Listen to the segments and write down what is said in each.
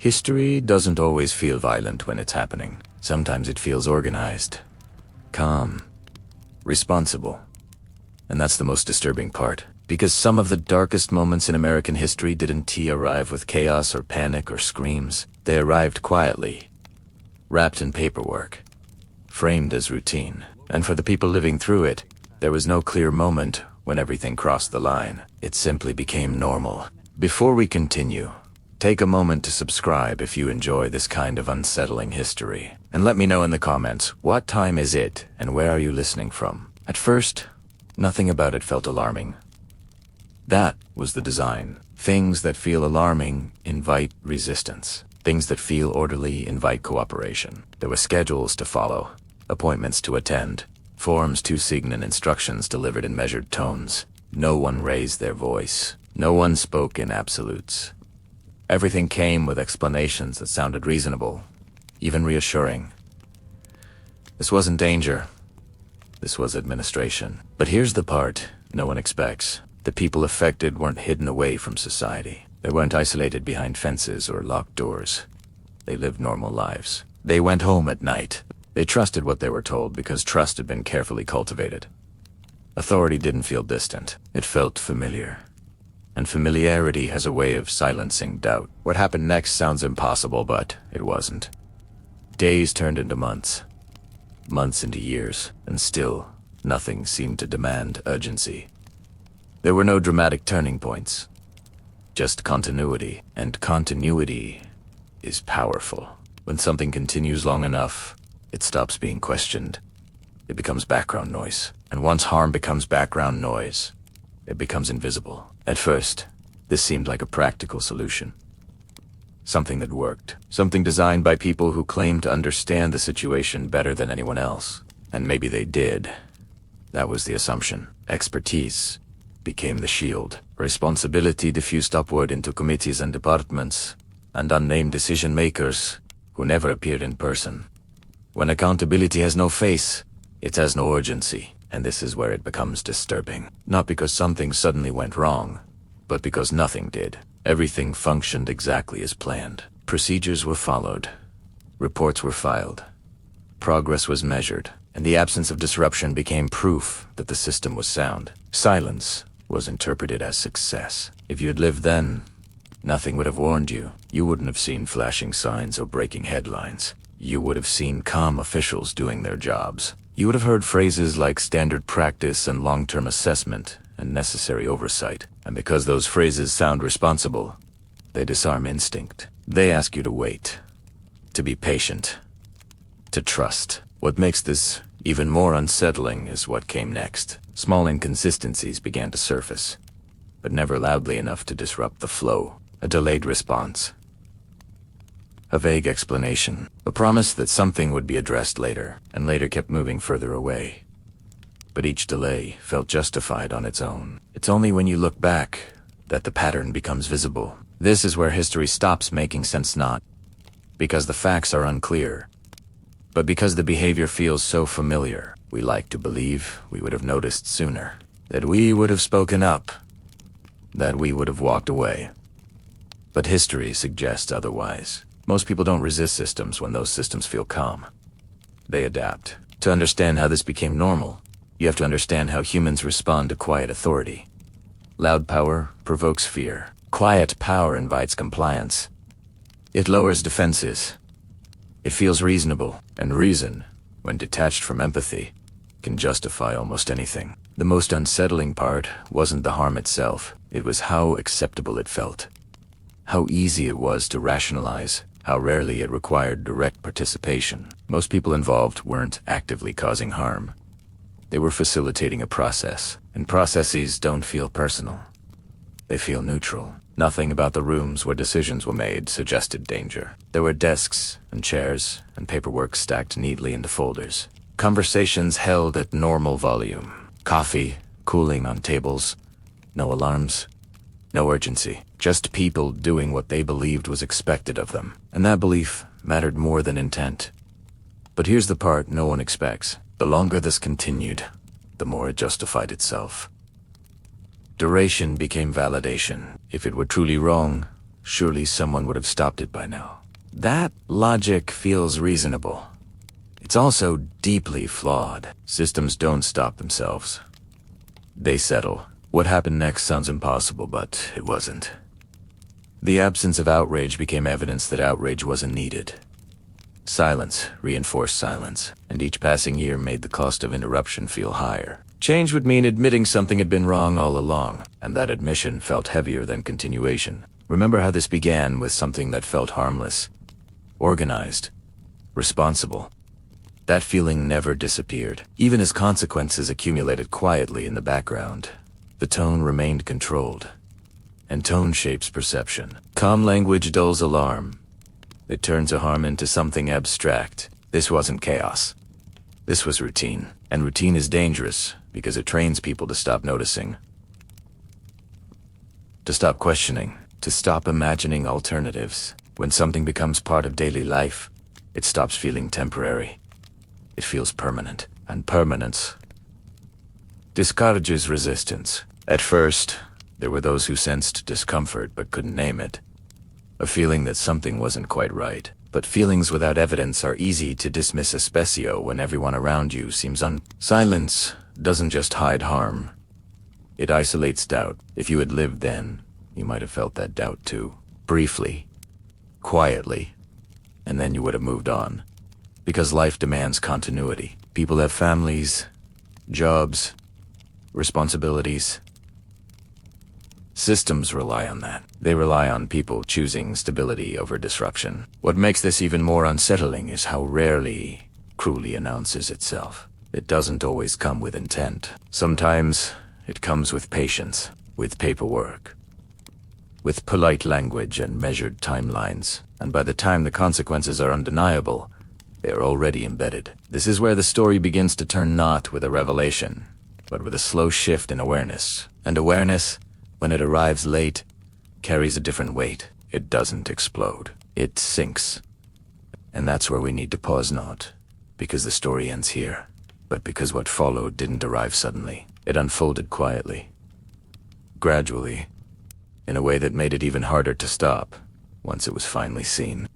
History doesn't always feel violent when it's happening. Sometimes it feels organized, calm, responsible. And that's the most disturbing part. Because some of the darkest moments in American history didn't arrive with chaos or panic or screams. They arrived quietly, wrapped in paperwork, framed as routine. And for the people living through it, there was no clear moment when everything crossed the line. It simply became normal. Before we continue, take a moment to subscribe if you enjoy this kind of unsettling history. And let me know in the comments, what time is it and where are you listening from? At first, nothing about it felt alarming. That was the design. Things that feel alarming invite resistance. Things that feel orderly invite cooperation. There were schedules to follow, appointments to attend, forms to sign, and instructions delivered in measured tones. No one raised their voice. No one spoke in absolutes. Everything came with explanations that sounded reasonable, even reassuring. This wasn't danger. This was administration. But here's the part no one expects. The people affected weren't hidden away from society. They weren't isolated behind fences or locked doors. They lived normal lives. They went home at night. They trusted what they were told because trust had been carefully cultivated. Authority didn't feel distant. It felt familiar. And familiarity has a way of silencing doubt. What happened next sounds impossible, but it wasn't. Days turned into months. Months into years, and still, nothing seemed to demand urgency. There were no dramatic turning points. Just continuity. And continuity is powerful. When something continues long enough, it stops being questioned. It becomes background noise. And once harm becomes background noise, it becomes invisible. At first, this seemed like a practical solution. Something that worked. Something designed by people who claimed to understand the situation better than anyone else. And maybe they did. That was the assumption. Expertise became the shield. Responsibility diffused upward into committees and departments, and unnamed decision-makers who never appeared in person. When accountability has no face, it has no urgency. And this is where it becomes disturbing. Not because something suddenly went wrong, but because nothing did. Everything functioned exactly as planned. Procedures were followed. Reports were filed. Progress was measured. And the absence of disruption became proof that the system was sound. Silence was interpreted as success. If you had lived then, nothing would have warned you. You wouldn't have seen flashing signs or breaking headlines. You would have seen calm officials doing their jobs. You would have heard phrases like standard practice and long-term assessment and necessary oversight. And because those phrases sound responsible, they disarm instinct. They ask you to wait, to be patient, to trust. What makes this even more unsettling is what came next. Small inconsistencies began to surface, but never loudly enough to disrupt the flow. A delayed response. A vague explanation. A promise that something would be addressed later, and later kept moving further away. But each delay felt justified on its own. It's only when you look back that the pattern becomes visible. This is where history stops making sense, not because the facts are unclear, but because the behavior feels so familiar. We like to believe we would have noticed sooner, that we would have spoken up, that we would have walked away. But history suggests otherwise. Most people don't resist systems when those systems feel calm. They adapt. To understand how this became normal, you have to understand how humans respond to quiet authority. Loud power provokes fear. Quiet power invites compliance. It lowers defenses. It feels reasonable, and reason, when detached from empathy, can justify almost anything. The most unsettling part wasn't the harm itself. It was how acceptable it felt. How easy it was to rationalize. How rarely it required direct participation. Most people involved weren't actively causing harm. They were facilitating a process, and processes don't feel personal. They feel neutral. Nothing about the rooms where decisions were made suggested danger. There were desks and chairs and paperwork stacked neatly into folders. Conversations held at normal volume. Coffee cooling on tables. No alarms. No urgency. Just people doing what they believed was expected of them. And that belief mattered more than intent. But here's the part no one expects. The longer this continued, the more it justified itself. Duration became validation. If it were truly wrong, Surely someone would have stopped it by now. That logic feels reasonable. It's also deeply flawed. Systems don't stop themselves. They settle. What happened next sounds impossible, but it wasn't. The absence of outrage became evidence that outrage wasn't needed. Silence reinforced silence, and each passing year made the cost of interruption feel higher. Change would mean admitting something had been wrong all along, and that admission felt heavier than continuation. Remember how this began with something that felt harmless, organized, responsible. That feeling never disappeared, even as consequences accumulated quietly in the background. The tone remained controlled, and tone shapes perception. Calm language dulls alarm. It turns a harm into something abstract. This wasn't chaos. This was routine, and routine is dangerous because it trains people to stop noticing, to stop questioning, to stop imagining alternatives. When something becomes part of daily life, it stops feeling temporary. It feels permanent, and permanence discourages resistance. At first, there were those who sensed discomfort but couldn't name it. A feeling that something wasn't quite right. But feelings without evidence are easy to dismiss, especially when everyone around you seems Silence doesn't just hide harm. It isolates doubt. If you had lived then, you might have felt that doubt too. Briefly, quietly, and then you would have moved on. Because life demands continuity. People have families, jobs, responsibilities. Systems rely on that. They rely on people choosing stability over disruption. What makes this even more unsettling is how rarely cruelly announces itself. It doesn't always come with intent. Sometimes it comes with patience, with paperwork, with polite language and measured timelines. And by the time the consequences are undeniable, they are already embedded. This is where the story begins to turn, not with a revelation, but with a slow shift in awareness. And awareness, when it arrives late, carries a different weight. It doesn't explode. It sinks. And that's where we need to pause, not because the story ends here, but because what followed didn't arrive suddenly. It unfolded quietly, gradually, in a way that made it even harder to stop once it was finally seen.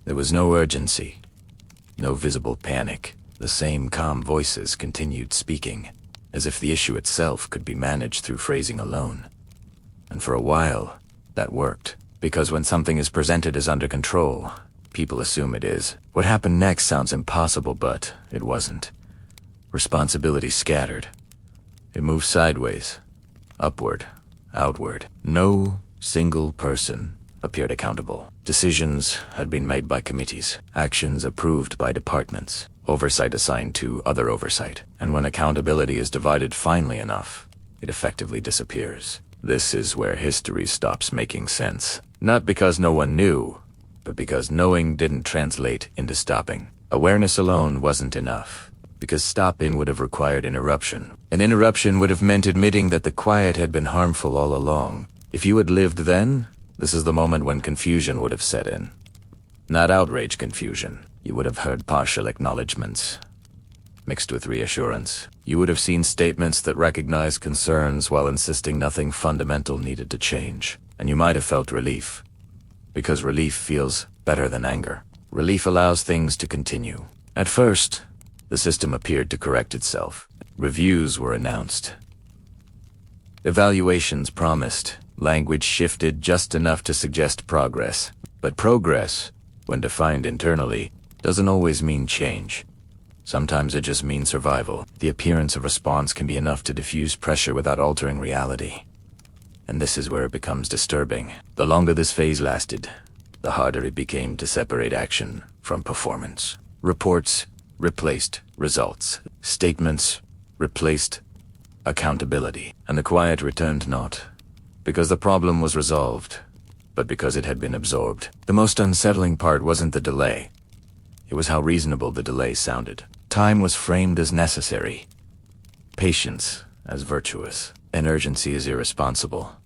There was no urgency, no visible panic. The same calm voices continued speaking, as if the issue itself could be managed through phrasing alone. And for a while, that worked, because when something is presented as under control, people assume it is. What happened next sounds impossible, but it wasn't. Responsibility scattered. It moved sideways, upward, outward. No single person appeared accountable. Decisions had been made by committees, actions approved by departments, oversight assigned to other oversight. And when accountability is divided finely enough, it effectively disappears. This is where history stops making sense. Not because no one knew, but because knowing didn't translate into stopping. Awareness alone wasn't enough, because stopping would have required interruption. An interruption would have meant admitting that the quiet had been harmful all along. If you had lived then, this is the moment when confusion would have set in. Not outrage confusion. You would have heard partial acknowledgments, mixed with reassurance. You would have seen statements that recognized concerns while insisting nothing fundamental needed to change. And you might have felt relief, because relief feels better than anger. Relief allows things to continue. At first, the system appeared to correct itself. Reviews were announced. Evaluations promised. Language shifted just enough to suggest progress. But progress, when defined internally, doesn't always mean change. Sometimes it just means survival. The appearance of response can be enough to diffuse pressure without altering reality. And this is where it becomes disturbing. The longer this phase lasted, the harder it became to separate action from performance. Reports replaced results. Statements replaced accountability. And the quiet returned not because the problem was resolved, but because it had been absorbed. The most unsettling part wasn't the delay. It was how reasonable the delay sounded. Time was framed as necessary, patience as virtuous, and urgency as irresponsible.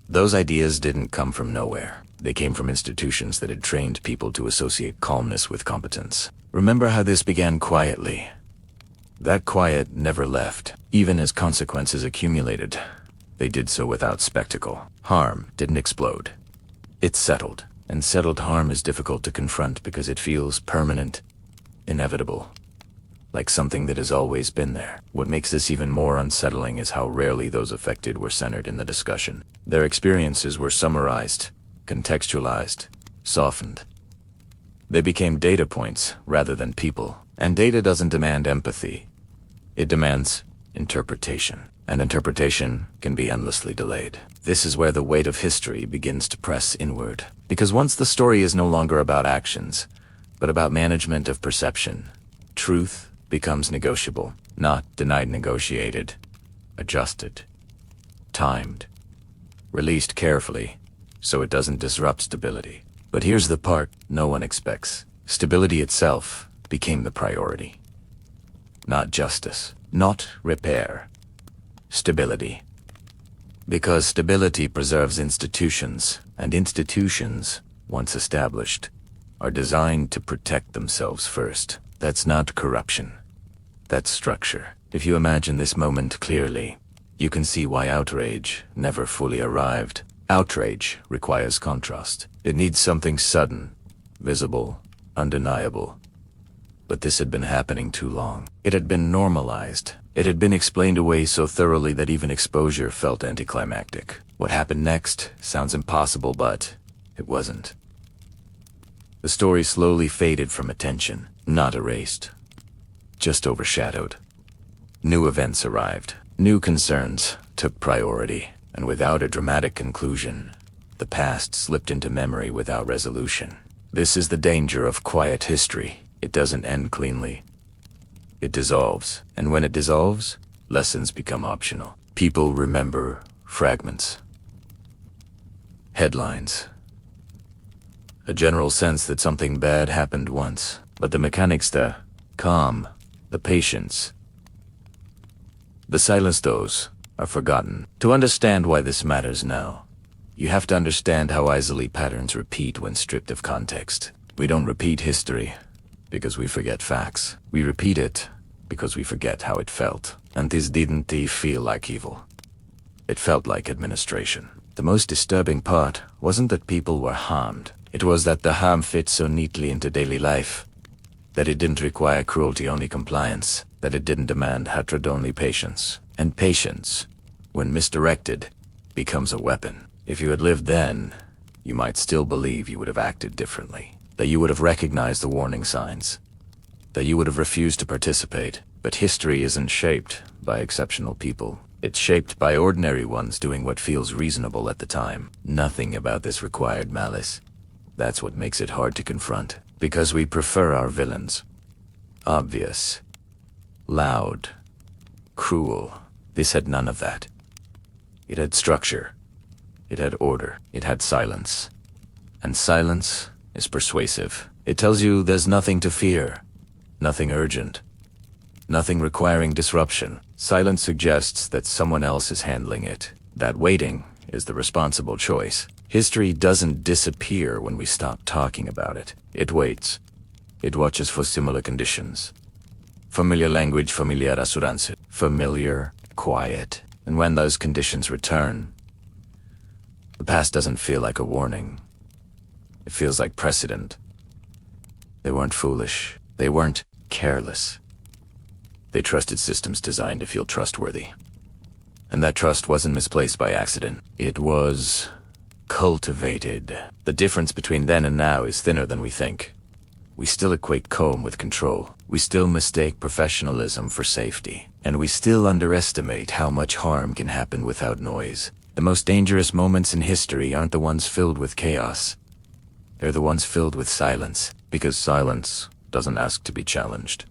Those ideas didn't come from nowhere. They came from institutions that had trained people to associate calmness with competence. Remember how this began quietly. That quiet never left. Even as consequences accumulated, they did so without spectacle. Harm didn't explode. It settled. And settled harm is difficult to confront because it feels permanent, inevitable, like something that has always been there. What makes this even more unsettling is how rarely those affected were centered in the discussion. Their experiences were summarized, contextualized, softened. They became data points rather than people. And data doesn't demand empathy. It demands interpretation. And interpretation can be endlessly delayed. This is where the weight of history begins to press inward. Because once the story is no longer about actions, but about management of perception, truth becomes negotiable, not denied, negotiated, adjusted, timed, released carefully, so it doesn't disrupt stability. But here's the part no one expects. Stability itself became the priority. Not justice, not repair. Stability. Because stability preserves institutions, and institutions, once established, are designed to protect themselves first. That's not corruption. That's structure. If you imagine this moment clearly, you can see why outrage never fully arrived. Outrage requires contrast. It needs something sudden, visible, undeniable. But this had been happening too long. It had been normalized. It had been explained away so thoroughly that even exposure felt anticlimactic. What happened next sounds impossible, but it wasn't. The story slowly faded from attention, not erased, just overshadowed. New events arrived. New concerns took priority, and without a dramatic conclusion, the past slipped into memory without resolution. This is the danger of quiet history. It doesn't end cleanly. It dissolves, and when it dissolves, lessons become optional. People remember fragments, headlines, a general sense that something bad happened once, but the mechanics, the calm, the patience, the silence, those are forgotten. To understand why this matters now, you have to understand how easily patterns repeat when stripped of context. We don't repeat history because we forget facts. We repeat it because we forget how it felt. And this didn't feel like evil. It felt like administration. The most disturbing part wasn't that people were harmed. It was that the harm fit so neatly into daily life, that it didn't require cruelty-only compliance, that it didn't demand hatred-only patience. And patience, when misdirected, becomes a weapon. If you had lived then, you might still believe you would have acted differently, that you would have recognized the warning signs, that you would have refused to participate. But history isn't shaped by exceptional people. It's shaped by ordinary ones doing what feels reasonable at the time. Nothing about this required malice. That's what makes it hard to confront, because we prefer our villains obvious, loud, cruel. This had none of that. It had structure. It had order. It had silence. And silence is persuasive. It tells you there's nothing to fear, nothing urgent, nothing requiring disruption. Silence suggests that someone else is handling it, that waiting is the responsible choice. History doesn't disappear when we stop talking about it. It waits. It watches for similar conditions. Familiar language, familiar assurance. Familiar, quiet. And when those conditions return, the past doesn't feel like a warning. It feels like precedent. They weren't foolish. They weren't careless. They trusted systems designed to feel trustworthy. And that trust wasn't misplaced by accident. It was cultivated. The difference between then and now is thinner than we think. We still equate calm with control. We still mistake professionalism for safety. And we still underestimate how much harm can happen without noise. The most dangerous moments in history aren't the ones filled with chaos. They're the ones filled with silence. Because silence doesn't ask to be challenged.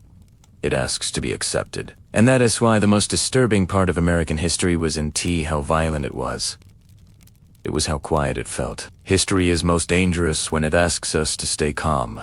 It asks to be accepted. And that is why the most disturbing part of American history was in how violent it was. It was how quiet it felt. History is most dangerous when it asks us to stay calm,